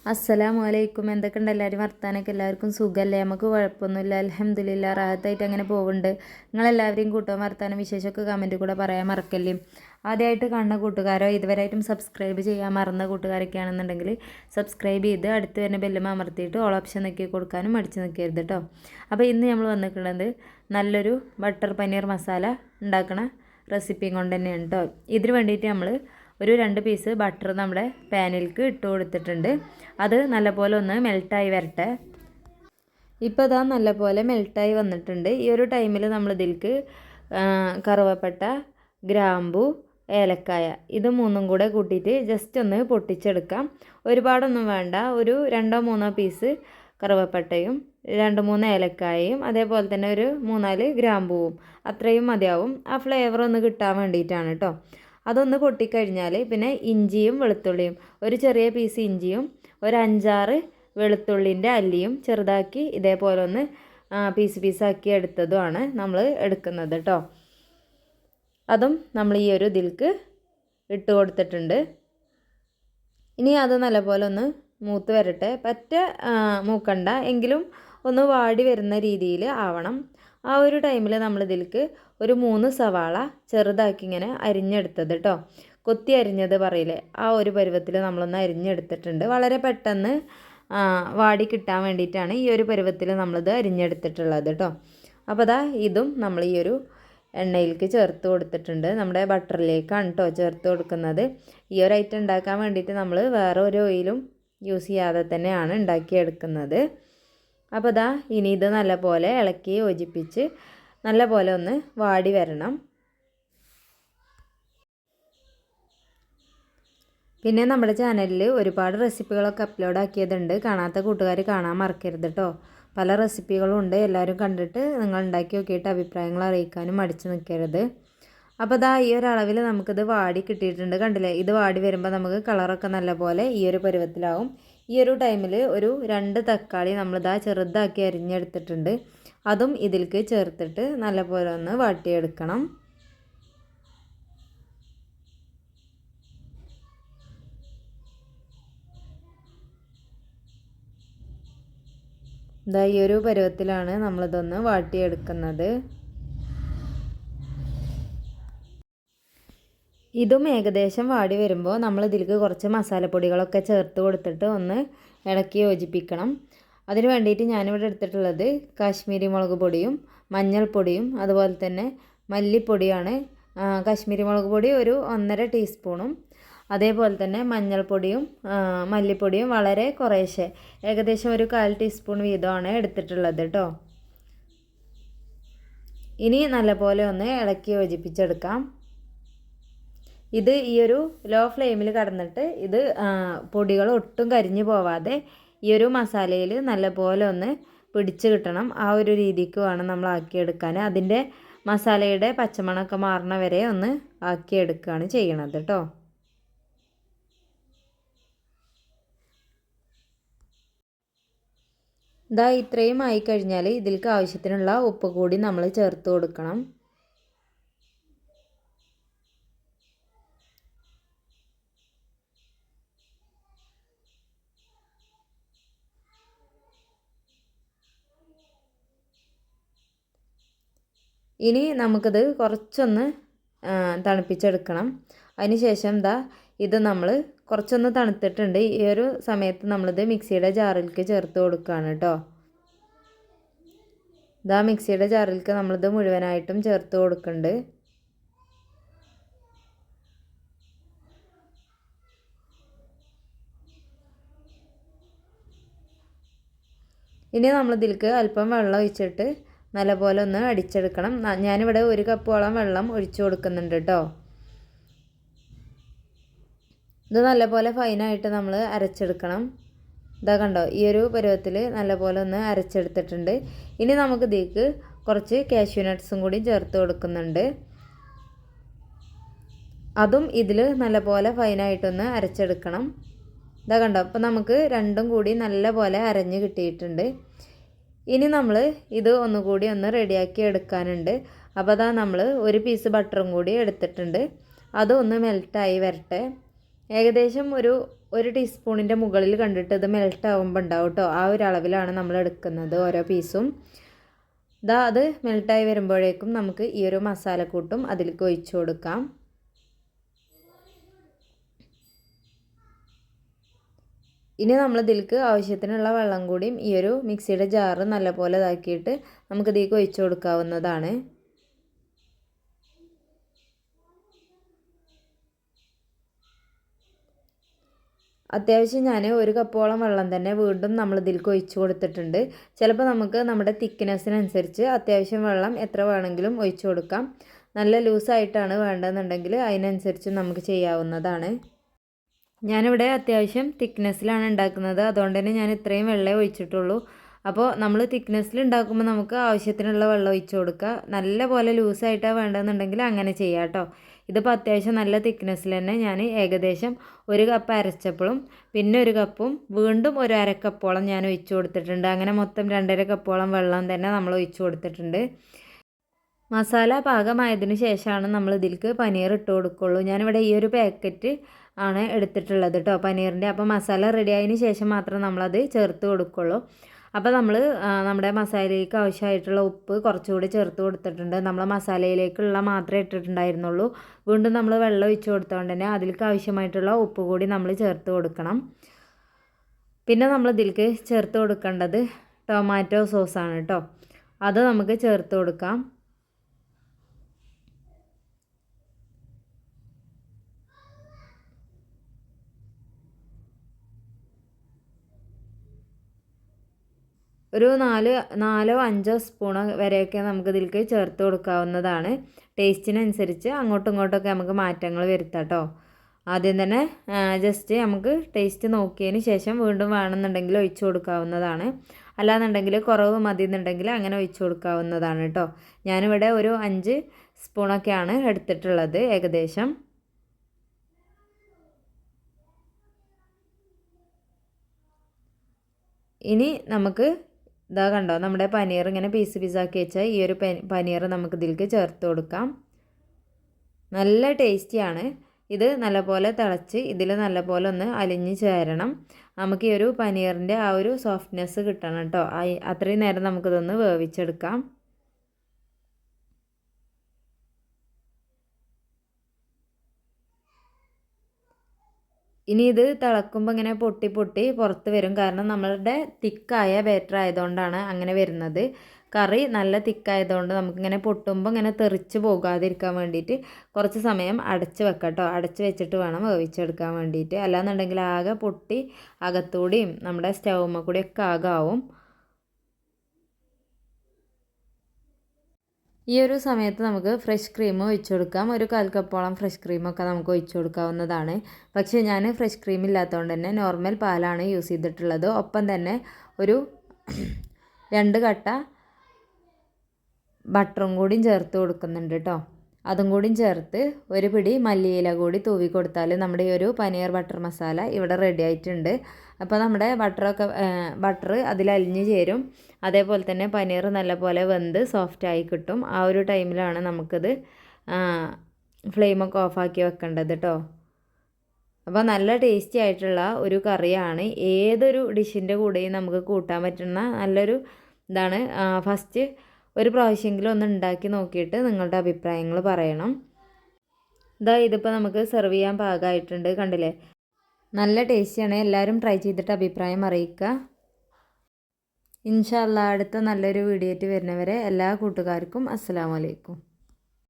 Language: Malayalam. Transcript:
അസ്സലാമു അലൈക്കും. എന്തൊക്കെയുണ്ട് എല്ലാവരും വർത്താനൊക്കെ? എല്ലാവർക്കും സുഖമല്ലേ? നമുക്ക് കുഴപ്പമൊന്നുമില്ല, അൽഹംദുലില്ലാ, റാഹത്തായിട്ട് അങ്ങനെ പോകുന്നുണ്ട്. നിങ്ങളെല്ലാവരെയും കൂട്ടവും വർത്താനം വിശേഷമൊക്കെ കമൻറ്റ് കൂടെ പറയാൻ മറക്കല്ലേ. ആദ്യമായിട്ട് കാണുന്ന കൂട്ടുകാരോ ഇതുവരെയായിട്ടും സബ്സ്ക്രൈബ് ചെയ്യാൻ മറന്ന കൂട്ടുകാരൊക്കെ ആണെന്നുണ്ടെങ്കിൽ സബ്സ്ക്രൈബ് ചെയ്ത് അടുത്ത് തന്നെ ബെല്ലും അമർത്തിയിട്ട് ഓൾ ഓപ്ഷൻ നോക്കി കൊടുക്കാനും മടിച്ച് നിൽക്കരുത് കേട്ടോ. അപ്പോൾ ഇന്ന് നമ്മൾ വന്നിട്ടുള്ളത് നല്ലൊരു ബട്ടർ പനീർ മസാല ഉണ്ടാക്കണ റെസിപ്പിയും കൊണ്ട് തന്നെയാണ് കേട്ടോ. ഇതിന് വേണ്ടിയിട്ട് നമ്മൾ ഒരു 2 പീസ് ബട്ടർ നമ്മുടെ പാനിലേക്ക് ഇട്ട് കൊടുത്തിട്ടുണ്ട്. അത് നല്ലപോലെ ഒന്ന് മെൽട്ടായി വരട്ടെ. ഇപ്പോൾ ഇതാ നല്ലപോലെ മെൽട്ടായി വന്നിട്ടുണ്ട്. ഈ ഒരു ടൈമിൽ നമ്മൾ ഇതിലേക്ക് കറുവപ്പട്ട, ഗ്രാമ്പു, ഏലക്കായ ഇത് മൂന്നും കൂടെ കൂട്ടിയിട്ട് ജസ്റ്റ് ഒന്ന് പൊട്ടിച്ചെടുക്കാം. ഒരുപാടൊന്നും വേണ്ട. ഒരു 2-3 പീസ് കറുവപ്പട്ടയും 2-3 ഏലക്കായയും അതേപോലെ തന്നെ ഒരു 3-4 ഗ്രാമ്പൂവും അത്രയും മതിയാവും. ആ ഫ്ലേവർ ഒന്ന് കിട്ടാൻ വേണ്ടിയിട്ടാണ് കേട്ടോ. അതൊന്ന് പൊട്ടിക്കഴിഞ്ഞാൽ പിന്നെ ഇഞ്ചിയും വെളുത്തുള്ളിയും, ഒരു ചെറിയ പീസ് ഇഞ്ചിയും ഒരു 5-6 വെളുത്തുള്ളിൻ്റെ അല്ലിയും ചെറുതാക്കി ഇതേപോലെ ഒന്ന് പീസാക്കി എടുത്തതുമാണ് നമ്മൾ എടുക്കുന്നത് കേട്ടോ. അതും നമ്മൾ ഈ ഒരു ഇതിലേക്ക് ഇട്ട് കൊടുത്തിട്ടുണ്ട്. ഇനി അത് നല്ലപോലെ ഒന്ന് മൂത്ത് വരട്ടെ. പറ്റ മൂക്കണ്ട, എങ്കിലും ഒന്ന് വാടി വരുന്ന രീതിയിൽ ആവണം. ആ ഒരു ടൈമിൽ നമ്മൾ ഇതിലേക്ക് ഒരു 3 സവാള ചെറുതാക്കി ഇങ്ങനെ അരിഞ്ഞെടുത്തത് കേട്ടോ. കൊത്തി അരിഞ്ഞത് പറയില്ലേ, ആ ഒരു പരുവത്തിൽ നമ്മളൊന്ന് അരിഞ്ഞെടുത്തിട്ടുണ്ട്. വളരെ പെട്ടെന്ന് വാടി കിട്ടാൻ വേണ്ടിയിട്ടാണ് ഈ ഒരു പരുവത്തിൽ നമ്മളിത് അരിഞ്ഞെടുത്തിട്ടുള്ളത് കേട്ടോ. അപ്പോൾ അതാ ഇതും നമ്മൾ ഈ ഒരു എണ്ണയിലേക്ക് ചേർത്ത് കൊടുത്തിട്ടുണ്ട്. നമ്മുടെ ബട്ടറിലേക്കാണ് കേട്ടോ ചേർത്ത് കൊടുക്കുന്നത്. ഈ ഒരു ഐറ്റം ഉണ്ടാക്കാൻ വേണ്ടിയിട്ട് നമ്മൾ വേറെ ഒരു ഓയിലും യൂസ് ചെയ്യാതെ തന്നെയാണ് ഉണ്ടാക്കിയെടുക്കുന്നത്. അപ്പോൾ ഇതാ ഇനി ഇത് നല്ലപോലെ ഇളക്കി യോജിപ്പിച്ച് നല്ലപോലെ ഒന്ന് വാടി വരണം. പിന്നെ നമ്മുടെ ചാനലിൽ ഒരുപാട് റെസിപ്പികളൊക്കെ അപ്ലോഡ് ആക്കിയതുണ്ട്. കാണാത്ത കൂട്ടുകാർ കാണാൻ മറക്കരുത് കേട്ടോ. പല റെസിപ്പികളും ഉണ്ട്. എല്ലാവരും കണ്ടിട്ട് നിങ്ങൾ ഉണ്ടാക്കി നോക്കിയിട്ട് അഭിപ്രായങ്ങൾ അറിയിക്കാനും മടിച്ച് നിൽക്കരുത്. അപ്പോൾ ഇതാ ഈ ഒരു അളവിൽ നമുക്കിത് വാടി കിട്ടിയിട്ടുണ്ട്. കണ്ടില്ലേ, ഇത് വാടി വരുമ്പോൾ നമുക്ക് കളറൊക്കെ നല്ലപോലെ ഈ ഒരു പരുവത്തിലാവും. ഈ ഒരു ടൈമിൽ ഒരു 2 തക്കാളി നമ്മളിതാ ചെറുതാക്കി അരിഞ്ഞെടുത്തിട്ടുണ്ട്. അതും ഇതിലേക്ക് ചേർത്തിട്ട് നല്ലപോലെ ഒന്ന് വാട്ടിയെടുക്കണം. ഇതാ ഈ ഒരു പരുവത്തിലാണ് നമ്മളിതൊന്ന് വാട്ടിയെടുക്കുന്നത്. ഇതും ഏകദേശം വാടി വരുമ്പോൾ നമ്മൾ ഇതിലേക്ക് കുറച്ച് മസാലപ്പൊടികളൊക്കെ ചേർത്ത് കൊടുത്തിട്ട് ഒന്ന് ഇളക്കി യോജിപ്പിക്കണം. അതിന് വേണ്ടിയിട്ട് ഞാനിവിടെ എടുത്തിട്ടുള്ളത് കാശ്മീരി മുളക് പൊടിയും മഞ്ഞൾപ്പൊടിയും അതുപോലെ തന്നെ മല്ലിപ്പൊടിയാണ്. കാശ്മീരി മുളക് പൊടി ഒരു 1.5 ടീസ്പൂണും അതേപോലെ തന്നെ മഞ്ഞൾപ്പൊടിയും മല്ലിപ്പൊടിയും വളരെ കുറേശ്ശെ, ഏകദേശം ഒരു 1/4 ടീസ്പൂൺ വീതമാണ് എടുത്തിട്ടുള്ളത് കേട്ടോ. ഇനി നല്ലപോലെ ഒന്ന് ഇളക്കി യോജിപ്പിച്ചെടുക്കാം. ഇത് ഈ ഒരു ലോ ഫ്ലെയിമിൽ കടന്നിട്ട് ഇത് പൊടികൾ ഒട്ടും കരിഞ്ഞു പോവാതെ ഈ ഒരു മസാലയിൽ നല്ലപോലെ ഒന്ന് പിടിച്ച് കിട്ടണം. ആ ഒരു രീതിക്ക് വേണം നമ്മൾ ആക്കിയെടുക്കാൻ. അതിൻ്റെ മസാലയുടെ പച്ചമണമൊക്കെ മാറണ വരെ ഒന്ന് ആക്കിയെടുക്കുകയാണ് ചെയ്യണത് കേട്ടോ. ഇതാ ഇത്രയും ആയിക്കഴിഞ്ഞാൽ ഇതിലേക്ക് ആവശ്യത്തിനുള്ള ഉപ്പ് കൂടി നമ്മൾ ചേർത്ത് കൊടുക്കണം. ഇനി നമുക്കിത് കുറച്ചൊന്ന് തണുപ്പിച്ചെടുക്കണം. അതിന് ശേഷം ഇത് നമ്മൾ കുറച്ചൊന്ന് തണുത്തിട്ടുണ്ട്. ഈ ഒരു സമയത്ത് നമ്മളിത് മിക്സിയുടെ ജാറിലേക്ക് ചേർത്ത് കൊടുക്കുകയാണ് കേട്ടോ. മിക്സിയുടെ ജാറിലേക്ക് നമ്മളിത് മുഴുവനായിട്ടും ചേർത്ത് കൊടുക്കുന്നുണ്ട്. ഇനി നമ്മളിതിലേക്ക് അല്പം വെള്ളം ഒഴിച്ചിട്ട് നല്ലപോലെ ഒന്ന് അടിച്ചെടുക്കണം. ഞാനിവിടെ 1 കപ്പോളം വെള്ളം ഒഴിച്ചു കൊടുക്കുന്നുണ്ട് കേട്ടോ. ഇത് നല്ലപോലെ ഫൈനായിട്ട് നമ്മൾ അരച്ചെടുക്കണം. ഇതാ കണ്ടോ, ഈ ഒരു പരുവത്തിൽ നല്ലപോലെ ഒന്ന് അരച്ചെടുത്തിട്ടുണ്ട്. ഇനി നമുക്ക് ഇതിലേക്ക് കുറച്ച് കാഷ്യൂ നട്ട്സും കൂടി ചേർത്ത് കൊടുക്കുന്നുണ്ട്. അതും ഇതിൽ നല്ലപോലെ ഫൈനായിട്ടൊന്ന് അരച്ചെടുക്കണം. ഇതാ കണ്ടോ, അപ്പോൾ നമുക്ക് രണ്ടും കൂടി നല്ലപോലെ അരഞ്ഞ് കിട്ടിയിട്ടുണ്ട്. ഇനി നമ്മൾ ഇത് ഒന്നുകൂടി ഒന്ന് റെഡിയാക്കി എടുക്കാനുണ്ട്. അപ്പോൾ അതാ നമ്മൾ 1 പീസ് ബട്ടറും കൂടി എടുത്തിട്ടുണ്ട്. അതൊന്ന് മെൽറ്റായി വരട്ടെ. ഏകദേശം ഒരു 1 ടീസ്പൂണിൻ്റെ മുകളിൽ കണ്ടിട്ട് ഇത് മെൽറ്റ് ആകുമ്പോൾ ഉണ്ടാവും കേട്ടോ. ആ ഒരു അളവിലാണ് നമ്മൾ എടുക്കുന്നത് ഓരോ പീസും. അത് മെൽട്ടായി വരുമ്പോഴേക്കും നമുക്ക് ഈ ഒരു മസാലക്കൂട്ടും അതിലേക്ക് ഒഴിച്ചു കൊടുക്കാം. ഇനി നമ്മൾ ഇതിലേക്ക് ആവശ്യത്തിനുള്ള വെള്ളം കൂടിയും ഈ ഒരു മിക്സിയുടെ ജാറ് നല്ലപോലെ ഇതാക്കിയിട്ട് നമുക്ക് ഇതിലേക്ക് ഒഴിച്ചു കൊടുക്കാവുന്നതാണ്. അത്യാവശ്യം ഞാൻ 1 കപ്പോളം വെള്ളം തന്നെ വീണ്ടും നമ്മൾ ഇതിലേക്ക് ഒഴിച്ചു കൊടുത്തിട്ടുണ്ട്. ചിലപ്പോൾ നമുക്ക് നമ്മുടെ തിക്നെസ്സിനനുസരിച്ച് അത്യാവശ്യം വെള്ളം എത്ര വേണമെങ്കിലും ഒഴിച്ചു കൊടുക്കാം. നല്ല ലൂസായിട്ടാണ് വേണ്ടതെന്നുണ്ടെങ്കിൽ അതിനനുസരിച്ച് നമുക്ക് ചെയ്യാവുന്നതാണ്. ഞാനിവിടെ അത്യാവശ്യം തിക്നെസ്സിലാണ് ഉണ്ടാക്കുന്നത്. അതുകൊണ്ട് തന്നെ ഞാൻ ഇത്രയും വെള്ളമേ ഒഴിച്ചിട്ടുള്ളൂ. അപ്പോൾ നമ്മൾ തിക്നെസ്സിൽ ഉണ്ടാക്കുമ്പോൾ നമുക്ക് ആവശ്യത്തിനുള്ള വെള്ളം ഒഴിച്ചു കൊടുക്കുക. നല്ല പോലെ ലൂസായിട്ടാണ് വേണ്ടതെന്നുണ്ടെങ്കിൽ അങ്ങനെ ചെയ്യാം കേട്ടോ. ഇതിപ്പോൾ അത്യാവശ്യം നല്ല തിക്നെസ്സിൽ തന്നെ ഞാൻ ഏകദേശം 1 കപ്പ് അരച്ചപ്പോഴും പിന്നെ 1 കപ്പും വീണ്ടും 1/2 കപ്പോളം ഞാൻ ഒഴിച്ചു കൊടുത്തിട്ടുണ്ട്. അങ്ങനെ മൊത്തം 2.5 കപ്പോളം വെള്ളം തന്നെ നമ്മൾ ഒഴിച്ചു കൊടുത്തിട്ടുണ്ട്. മസാല പാകമായതിന് ശേഷമാണ് നമ്മൾ ഇതിലേക്ക് പനീർ ഇട്ട് കൊടുക്കുള്ളൂ. ഞാനിവിടെ ഈ ഒരു പാക്കറ്റ് ആണ് എടുത്തിട്ടുള്ളത് കേട്ടോ പനീറിൻ്റെ. അപ്പോൾ മസാല റെഡി ആയതിന് ശേഷം മാത്രം നമ്മളത് ചേർത്ത് കൊടുക്കുള്ളൂ. അപ്പോൾ നമ്മൾ നമ്മുടെ മസാലയിലേക്ക് ആവശ്യമായിട്ടുള്ള ഉപ്പ് കുറച്ചുകൂടി ചേർത്ത് കൊടുത്തിട്ടുണ്ട്. നമ്മൾ മസാലയിലേക്കുള്ള മാത്രമേ ഇട്ടിട്ടുണ്ടായിരുന്നുള്ളൂ. വീണ്ടും നമ്മൾ വെള്ളം ഒഴിച്ച് കൊടുത്തുകൊണ്ട് തന്നെ അതിലേക്ക് ആവശ്യമായിട്ടുള്ള ഉപ്പ് കൂടി നമ്മൾ ചേർത്ത് കൊടുക്കണം. പിന്നെ നമ്മൾ ഇതിലേക്ക് ചേർത്ത് കൊടുക്കേണ്ടത് ടൊമാറ്റോ സോസാണ് കേട്ടോ. അത് നമുക്ക് ചേർത്ത് കൊടുക്കാം. ഒരു 4-5 സ്പൂണ് വരെയൊക്കെ നമുക്ക് ഇതിലേക്ക് ചേർത്ത് കൊടുക്കാവുന്നതാണ്. ടേസ്റ്റിനനുസരിച്ച് അങ്ങോട്ടും ഇങ്ങോട്ടൊക്കെ നമുക്ക് മാറ്റങ്ങൾ വരുത്താം കേട്ടോ. ആദ്യം തന്നെ ജസ്റ്റ് നമുക്ക് ടേസ്റ്റ് നോക്കിയതിന് ശേഷം വീണ്ടും വേണമെന്നുണ്ടെങ്കിൽ ഒഴിച്ചു കൊടുക്കാവുന്നതാണ്. അല്ലാന്നുണ്ടെങ്കിൽ കുറവ് മതി എന്നുണ്ടെങ്കിൽ അങ്ങനെ ഒഴിച്ചു കൊടുക്കാവുന്നതാണ് കേട്ടോ. ഞാനിവിടെ ഒരു 5 സ്പൂണൊക്കെയാണ് എടുത്തിട്ടുള്ളത് ഏകദേശം. ഇനി നമുക്ക് ഇതാ കണ്ടോ നമ്മുടെ പനീർ ഇങ്ങനെ പീസ് പീസാക്കി വെച്ചാൽ ഈ ഒരു പനീർ നമുക്ക് ഇതിലേക്ക് ചേർത്ത് കൊടുക്കാം. നല്ല ടേസ്റ്റിയാണ്. ഇത് നല്ലപോലെ തിളച്ച് ഇതിൽ നല്ലപോലെ ഒന്ന് അലിഞ്ഞ് ചേരണം. നമുക്ക് ഈ ഒരു പനീറിൻ്റെ ആ ഒരു സോഫ്റ്റ്നെസ് കിട്ടണം കേട്ടോ. അത്രയും നേരം നമുക്കിതൊന്ന് വേവിച്ചെടുക്കാം. ഇനി ഇത് തിളക്കുമ്പോൾ ഇങ്ങനെ പൊട്ടി പൊട്ടി പുറത്ത് വരും. കാരണം നമ്മളുടെ തിക്കായ ബാറ്റർ ആയതുകൊണ്ടാണ് അങ്ങനെ വരുന്നത്. കറി നല്ല തിക്കായതുകൊണ്ട് നമുക്കിങ്ങനെ പൊട്ടുമ്പോൾ ഇങ്ങനെ തെറിച്ച് പോകാതിരിക്കാൻ വേണ്ടിയിട്ട് കുറച്ച് സമയം അടച്ച് വെക്കാം കേട്ടോ. അടച്ച് വെച്ചിട്ട് വേണം വേവിച്ചെടുക്കാൻ വേണ്ടിയിട്ട്. അല്ലാന്നുണ്ടെങ്കിൽ ആകെ പൊട്ടി അകത്തൂടെയും നമ്മുടെ സ്റ്റൗമ്മ കൂടിയൊക്കെ ആകെ ആവും. ഈ ഒരു സമയത്ത് നമുക്ക് ഫ്രഷ് ക്രീം ഒഴിച്ചു കൊടുക്കാം. ഒരു 1/4 കപ്പോളം ഫ്രഷ് ക്രീമൊക്കെ നമുക്ക് ഒഴിച്ചു കൊടുക്കാവുന്നതാണ്. പക്ഷേ ഞാൻ ഫ്രഷ് ക്രീം ഇല്ലാത്തതുകൊണ്ട് തന്നെ നോർമൽ പാലാണ് യൂസ് ചെയ്തിട്ടുള്ളത്. ഒപ്പം തന്നെ ഒരു 2 കട്ട ബട്ടറും കൂടിയും ചേർത്ത് കൊടുക്കുന്നുണ്ട് കേട്ടോ. അതും കൂടിയും ചേർത്ത് ഒരു പിടി മല്ലിയില കൂടി തൂവി കൊടുത്താൽ നമ്മുടെ ഈ ഒരു പനീർ ബട്ടർ മസാല ഇവിടെ റെഡി ആയിട്ടുണ്ട്. അപ്പോൾ നമ്മുടെ ബട്ടർ അതിൽ അലിഞ്ഞ് ചേരും. അതേപോലെ തന്നെ പനീർ നല്ലപോലെ വെന്ത് സോഫ്റ്റായി കിട്ടും. ആ ഒരു ടൈമിലാണ് നമുക്കിത് ഫ്ലെയിമൊക്കെ ഓഫാക്കി വെക്കേണ്ടത് കേട്ടോ. അപ്പോൾ നല്ല ടേസ്റ്റി ആയിട്ടുള്ള ഒരു കറിയാണ്. ഏതൊരു ഡിഷിൻ്റെ കൂടെയും നമുക്ക് കൂട്ടാൻ പറ്റുന്ന നല്ലൊരു ഇതാണ്. ഫസ്റ്റ് ഒരു പ്രാവശ്യമെങ്കിലും ഒന്ന് ഉണ്ടാക്കി നോക്കിയിട്ട് നിങ്ങളുടെ അഭിപ്രായങ്ങൾ പറയണം. ഇതിപ്പോൾ നമുക്ക് സെർവ് ചെയ്യാൻ പാകമായിട്ടുണ്ട്. കണ്ടില്ലേ, നല്ല ടേസ്റ്റിയാണ്. എല്ലാവരും ട്രൈ ചെയ്തിട്ട് അഭിപ്രായം അറിയിക്കുക. ഇൻഷാ അല്ലാഹ് അടുത്ത നല്ലൊരു വീഡിയോ ആയിട്ട് വരുന്നവരെ എല്ലാ കൂട്ടുകാർക്കും അസ്സലാമു അലൈക്കും.